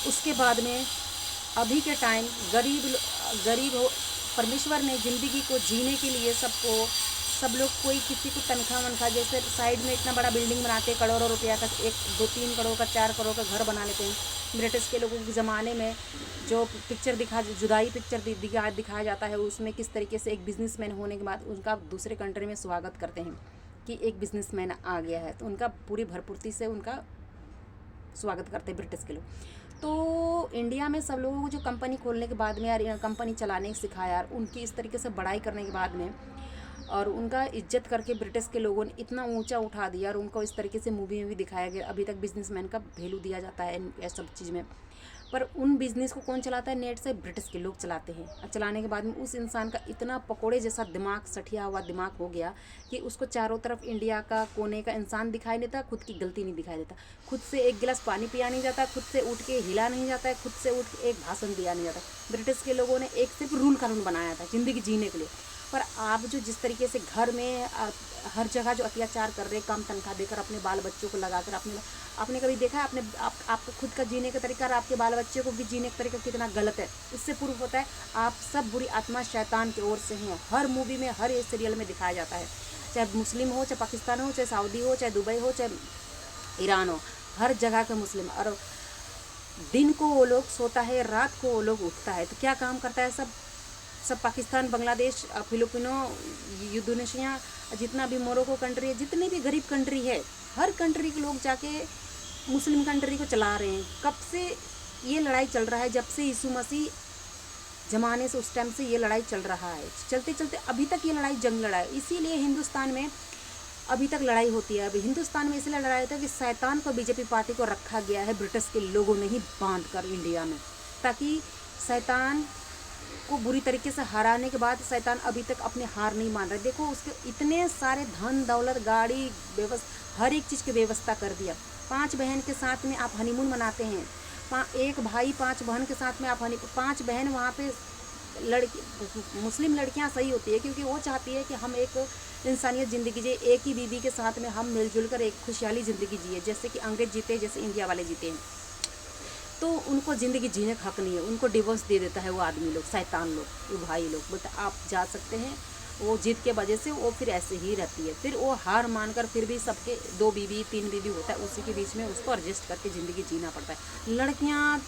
उसके बाद में अभी के टाइम गरीब हो, परमेश्वर ने ज़िंदगी को जीने के लिए सबको, सब लोग, कोई किसी को तनख्वाह वनख्वाह, जैसे साइड में इतना बड़ा बिल्डिंग बनाते हैं, करोड़ों रुपया का, 1 2 3 करोड़ का, 4 करोड़ का घर बना लेते हैं। ब्रिटिश के लोगों के ज़माने में जो पिक्चर जुदाई पिक्चर दिखाया जाता है, उसमें किस तरीके से एक बिजनेसमैन होने के बाद उनका दूसरे कंट्री में स्वागत करते हैं कि एक बिजनेसमैन आ गया है, तो उनका पूरी भरपूर्ति से उनका स्वागत करते हैं ब्रिटिश के लोग। तो इंडिया में सब लोगों को जो कंपनी खोलने के बाद में यार, कंपनी चलाने सिखाया यार, उनकी इस तरीके से बड़ाई करने के बाद में और उनका इज्जत करके ब्रिटिश के लोगों ने इतना ऊंचा उठा दिया और उनको इस तरीके से मूवी में भी दिखाया गया। अभी तक बिजनेसमैन का वैल्यू दिया जाता है इन सब चीज़ में, पर उन बिज़नेस को कौन चलाता है? नेट से ब्रिटिश के लोग चलाते हैं। और चलाने के बाद में उस इंसान का इतना पकोड़े जैसा दिमाग, सठिया हुआ दिमाग हो गया कि उसको चारों तरफ इंडिया का कोने का इंसान दिखाई देता, खुद की गलती नहीं दिखाई देता, खुद से एक गिलास पानी पिया नहीं जाता, खुद से उठ के हिला नहीं जाता है, खुद से उठ के एक भाषण दिया नहीं जाता। ब्रिटिश के लोगों ने एक सिर्फ रूल कानून बनाया था ज़िंदगी जीने के लिए। पर आप जो जिस तरीके से घर में हर जगह जो अत्याचार कर रहे, कम तनख्वाह देकर अपने बाल बच्चों को लगाकर, आपने कभी देखा है? आपका खुद का जीने का तरीका और आपके बाल बच्चे को भी जीने का तरीका कितना गलत है? इससे प्रूफ होता है आप सब बुरी आत्मा शैतान की ओर से हैं। हर मूवी में, हर एक सीरियल में दिखाया जाता है, चाहे मुस्लिम हो, चाहे पाकिस्तान हो, चाहे सऊदी हो, चाहे दुबई हो, चाहे ईरान हो, हर जगह का मुस्लिम। और दिन को वो लोग सोता है, रात को वो लोग उठता है, तो क्या काम करता है? सब पाकिस्तान, बांग्लादेश, फिलिपिनो, इंडोनेशिया, जितना भी मोरक्को कंट्री है, जितनी भी गरीब कंट्री है, हर कंट्री के लोग जाके मुस्लिम कंट्री को चला रहे हैं। कब से ये लड़ाई चल रहा है? जब से यीशु मसीह ज़माने से, उस टाइम से ये लड़ाई चल रहा है। चलते चलते अभी तक ये लड़ाई जंग लड़ा है। इसीलिए हिंदुस्तान में अभी तक लड़ाई होती है। अभी हिंदुस्तान में इसलिए लड़ाई होता है कि शैतान को, बीजेपी पार्टी को रखा गया है ब्रिटिश के लोगों ने ही बांध कर इंडिया में, ताकि शैतान को बुरी तरीके से हराने के बाद शैतान अभी तक अपने हार नहीं मान रहा। देखो उसके इतने सारे धन दौलत, गाड़ी, व्यवस्था, हर एक चीज़ की व्यवस्था कर दिया। 5 बहन के साथ में आप हनीमून मनाते हैं, एक भाई 5 बहन के साथ में आप 5 बहन वहाँ पे लड़की, मुस्लिम लड़कियाँ सही होती है क्योंकि वो चाहती है कि हम एक इंसानियत ज़िंदगी जिए, एक ही बीवी के साथ में हम मिलजुल कर एक खुशहाली ज़िंदगी जिए, जैसे कि अंग्रेज जीते, जैसे इंडिया वाले जीते हैं। तो उनको ज़िंदगी जीने का हक नहीं है, उनको डिवोर्स दे देता है वो आदमी लोग, शैतान लोग, वो भाई लोग, बोलते आप जा सकते हैं। वो जीत के वजह से वो फिर ऐसे ही रहती है, फिर वो हार मानकर फिर भी सबके 2 बीवी 3 बीवी होता है, उसी के बीच में उसको एडजस्ट करके ज़िंदगी जीना पड़ता है। लड़कियाँ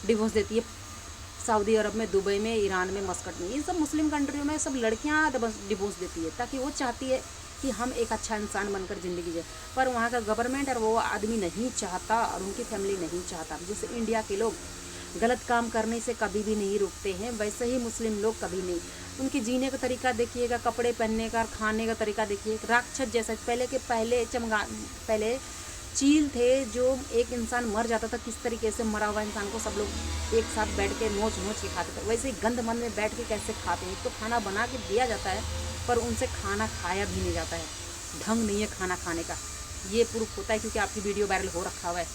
डिवोर्स देती है सऊदी अरब में, दुबई में, ईरान में, मस्कट में, इन सब मुस्लिम कंट्रियों में सब लड़कियाँ डिवोर्स देती है, ताकि वो चाहती है कि हम एक अच्छा इंसान बनकर ज़िंदगी जिए। पर वहाँ का गवर्नमेंट और वो आदमी नहीं चाहता और उनकी फैमिली नहीं चाहता। जैसे इंडिया के लोग गलत काम करने से कभी भी नहीं रुकते हैं, वैसे ही मुस्लिम लोग कभी नहीं। उनके जीने का तरीका देखिएगा, कपड़े पहनने का, खाने का तरीका देखिए, राक्षस जैसा। पहले चील थे, जो एक इंसान मर जाता था, किस तरीके से मरा हुआ इंसान को सब लोग एक साथ बैठ के नोच नोच के खाते थे, वैसे ही गंद मन में बैठ के कैसे खाते हैं। तो खाना बना के दिया जाता है पर उनसे खाना खाया भी नहीं जाता है, ढंग नहीं है खाना खाने का। ये प्रूफ होता है क्योंकि आपकी वीडियो वायरल हो रखा हुआ है।